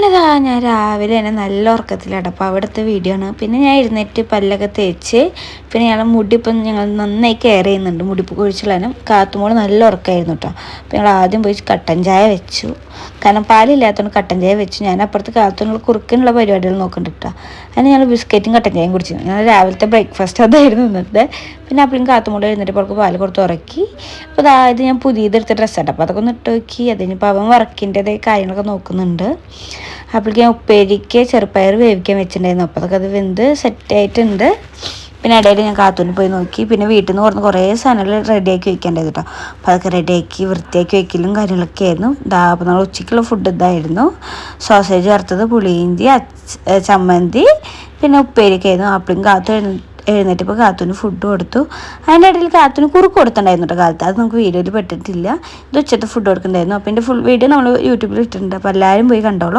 അങ്ങനെ ഞാൻ രാവിലെ തന്നെ നല്ല ഉറക്കത്തിലാണ്. അപ്പോൾ അവിടുത്തെ വീഡിയോ ആണ്. പിന്നെ ഞാൻ എഴുന്നേറ്റ് പല്ലൊക്കെ തേച്ച് പിന്നെ ഞങ്ങൾ മുടി ഇപ്പം ഞങ്ങൾ നന്നായി കെയർ ചെയ്യുന്നുണ്ട്. മുടിപ്പ് കുഴിച്ചിടാനും കാത്തുമോള് നല്ല ഉറക്കമായിരുന്നു കേട്ടോ. അപ്പോൾ ഞങ്ങൾ ആദ്യം പോയി കട്ടൻ ചായ വെച്ചു. കാരണം പാലില്ലാത്തതുകൊണ്ട് കട്ടൻ ചായ വെച്ചു. ഞാൻ അപ്പുറത്ത് കാത്തുനുള്ള കുറുക്കിനുള്ള പരിപാടികൾ നോക്കുന്നുണ്ട് കേട്ടോ. അതിന് ഞങ്ങൾ ബിസ്ക്കറ്റും കട്ടൻ ചായയും കുടിച്ചു. ഞങ്ങൾ രാവിലത്തെ ബ്രേക്ക്ഫാസ്റ്റ് അതായിരുന്നു ഇന്നത്തെ. പിന്നെ അപ്പോഴും കാത്തുമോള് എഴുന്നേറ്റ് അവൾക്ക് പാല് കൊടുത്ത് ഉറക്കി. അപ്പോൾ അതായത് ഞാൻ പുതിയതെടുത്ത ഡ്രസ്സായിട്ട് അപ്പോൾ അതൊക്കെ ഒന്ന് ഇട്ട് നോക്കി. അതിനിപ്പോൾ അവൻ വർക്കിൻ്റെതായ കാര്യങ്ങളൊക്കെ നോക്കുന്നുണ്ട്. അപ്പോഴേക്ക് ഞാൻ ഉപ്പേരിക്ക് ചെറുപ്പയർ വേവിക്കാൻ വെച്ചിട്ടുണ്ടായിരുന്നു. അപ്പോൾ അതൊക്കെ അത് വെന്ത് സെറ്റായിട്ടുണ്ട്. പിന്നെ ഇടയിൽ ഞാൻ കാത്തൂന് പോയി നോക്കി. പിന്നെ വീട്ടിൽ നിന്ന് കുറഞ്ഞ് കുറേ സാധനങ്ങൾ റെഡിയാക്കി വെക്കേണ്ടത് കേട്ടോ. അപ്പോൾ അതൊക്കെ റെഡിയാക്കി വൃത്തിയാക്കി വെക്കലും കാര്യങ്ങളൊക്കെ ആയിരുന്നു. അപ്പോൾ നമ്മൾ ഉച്ചയ്ക്കുള്ള ഫുഡ് ഇതായിരുന്നു. സോസേജ് വറുത്തത്, പുളിയിഞ്ചി, ചമ്മന്തി, പിന്നെ ഉപ്പേരിയൊക്കെ ആയിരുന്നു. അപ്പോഴും എഴുന്നേറ്റപ്പോൾ കാത്തൂന് ഫുഡ് കൊടുത്തു. അതിൻ്റെ ഇടയിൽ കാത്തൂന് കുറുക്ക് കൊടുത്തിട്ടുണ്ടായിരുന്നു കേട്ടോ കാലത്ത്. അത് നമുക്ക് വീഡിയോയിൽ പെട്ടിട്ടില്ല. ഇത് ഉച്ചത്തെ ഫുഡ് കൊടുക്കുന്നുണ്ടായിരുന്നു. അപ്പോൾ എൻ്റെ ഫുൾ വീഡിയോ നമ്മൾ യൂട്യൂബിൽ ഇട്ടിട്ടുണ്ട്. അപ്പോൾ എല്ലാവരും പോയി കണ്ടോളൂ.